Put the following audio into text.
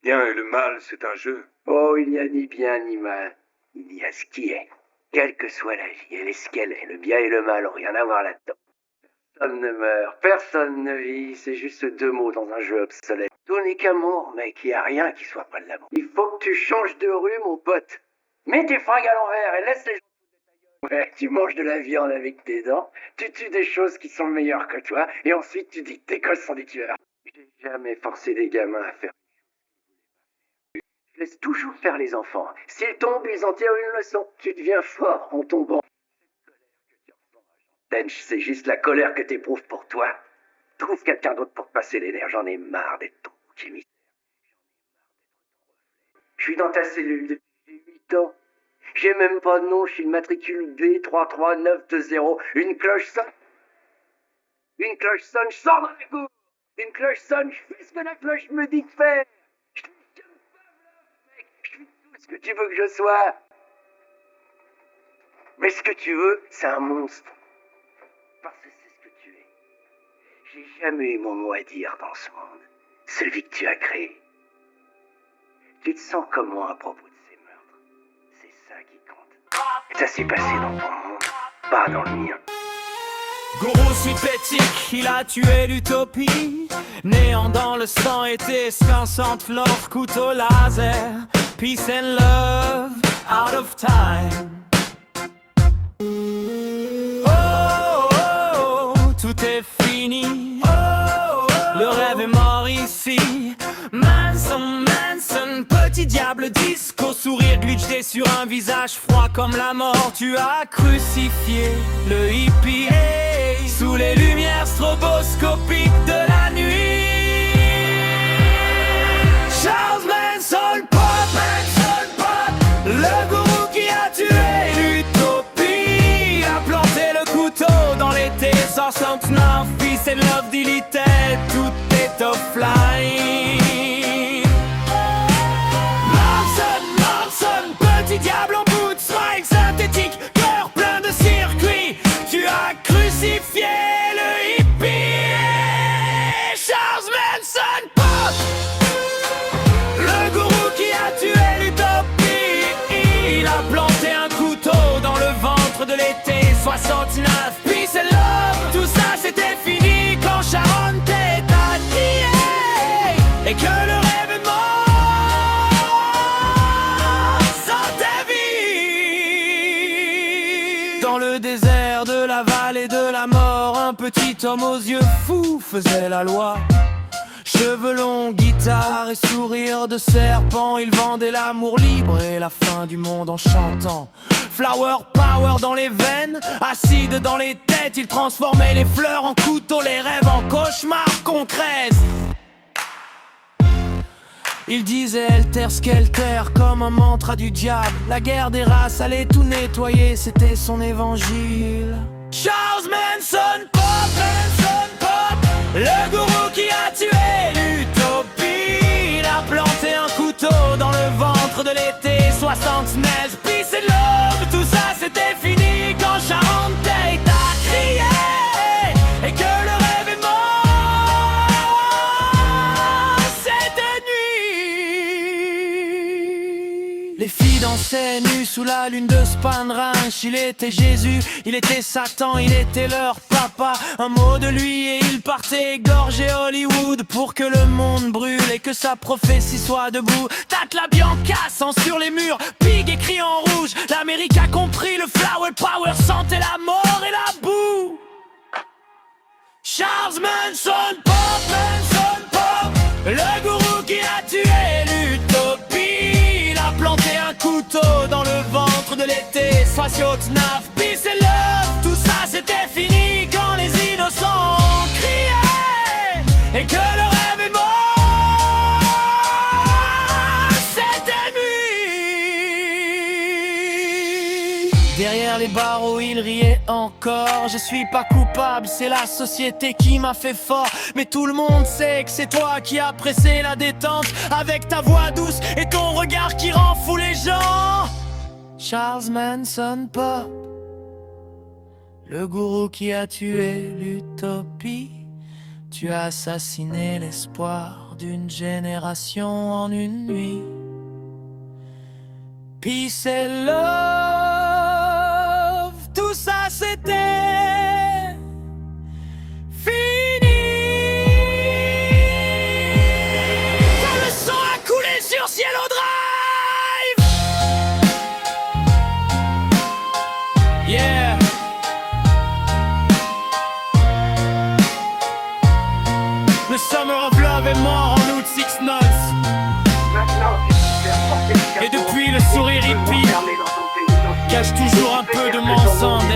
Bien et le mal, c'est un jeu. Oh, il n'y a ni bien ni mal. Il y a ce qui est. Quelle que soit la vie, elle est ce qu'elle est. Le bien et le mal ont rien à voir là-dedans. Personne ne meurt, personne ne vit, c'est juste deux mots dans un jeu obsolète. Tout n'est qu'amour, mec, il n'y a rien qui soit pas de l'amour. Il faut que tu changes de rue, mon pote. Mets tes fringues à l'envers et laisse les gens foutre de ta gueule. Ouais, tu manges de la viande avec tes dents, tu tues des choses qui sont meilleures que toi, et ensuite tu dis que tes gosses sont des tueurs. J'ai jamais forcé des gamins à faire. Je laisse toujours faire les enfants. S'ils tombent, ils en tirent une leçon. Tu deviens fort en tombant. C'est juste la colère que t'éprouves pour toi. Trouve quelqu'un d'autre pour te passer les nerfs. J'en ai marre d'être ton bouc émissaire. Je suis dans ta cellule depuis que j'ai 8 ans. J'ai même pas de nom, je suis le matricule B33920. Une cloche sonne. Une cloche sonne, je sors dans la cour. Une cloche sonne, je fais ce que la cloche me dit de faire. Je suis comme Pavlov, mec. Je suis tout ce que tu veux que je sois. Mais ce que tu veux, c'est un monstre. Parce que c'est ce que tu es. J'ai jamais eu mon mot à dire dans ce monde. Celui que tu as créé. Tu te sens comment à propos de ces meurtres? C'est ça qui compte. Ça s'est passé dans ton monde, pas dans le mien. Gourou synthétique, il a tué l'utopie. Néant dans le sang et esquinçante flore, couteau laser. Peace and love, out of time. Tout est fini, le rêve est mort ici. Manson, petit diable disco, sourire glitché sur un visage froid comme la mort. Tu as crucifié le hippie sous les lumières stroboscopiques de la nuit. Charles Manson Pop, le gourou qui a tué l'utopie. Il a planté le couteau dans l'été 69, peace and love deleted, tout est offline. Manson, petit diable en bout de strike synthétique, cœur plein de circuits. Tu as crucifié le hippie. Charles Manson Pop, le gourou qui a tué l'utopie. Il a planté un couteau dans le ventre de l'été 69. Peace and love, tout ça c'était fini quand Sharon t'est alliée et que le rêve est mort sans ta vie. Dans le désert de la vallée de la mort, un petit homme aux yeux fous faisait la loi. Cheveux longs, guitare et sourire de serpent, il vendait l'amour libre et la fin du monde en chantant. Flower power dans les veines, acide dans les têtes, il transformait les fleurs en couteaux, les rêves en cauchemars concrets. Il disait Helter Skelter comme un mantra du diable. La guerre des races allait tout nettoyer, c'était son évangile. Charles Manson Pop, le gourou qui a tué l'utopie. Il a planté un couteau dans le ventre de l'été 69. Peace and love, tout ça c'était fini quand Sharon Tate a crié et que le rêve est mort cette nuit. Les filles dansaient nues sous la lune de Spanranch. Il était Jésus, il était Satan, il était leur papa. Un mot de lui et il partait égorger Hollywood pour que le monde brûle et que sa prophétie soit debout. Tata Bianca, sang sur les murs, Pig écrit en rouge. L'Amérique a compris, le flower power sentait la mort et la boue. Charles Manson Pop, le gourou qui a tué l'utopie. Il a planté un couteau dans le ventre de l'été 69. Peace and love, tout ça c'était fini quand les innocents criaient et que le rêve est mort cette nuit. Derrière les barreaux il riait encore. Je suis pas coupable, c'est la société qui m'a fait fort. Mais tout le monde sait que c'est toi qui as pressé la détente avec ta voix douce et ton regard qui rend fou les gens. Charles Manson Pop, le gourou qui a tué l'utopie. Tu as assassiné l'espoir d'une génération en une nuit. Peace and love, tout ça c'était fini. Quand le sang a coulé sur Cielo Drive. Yeah. Le Summer of Love est mort en août 6 months. Et depuis le sourire hippie cache toujours un peu de mensonge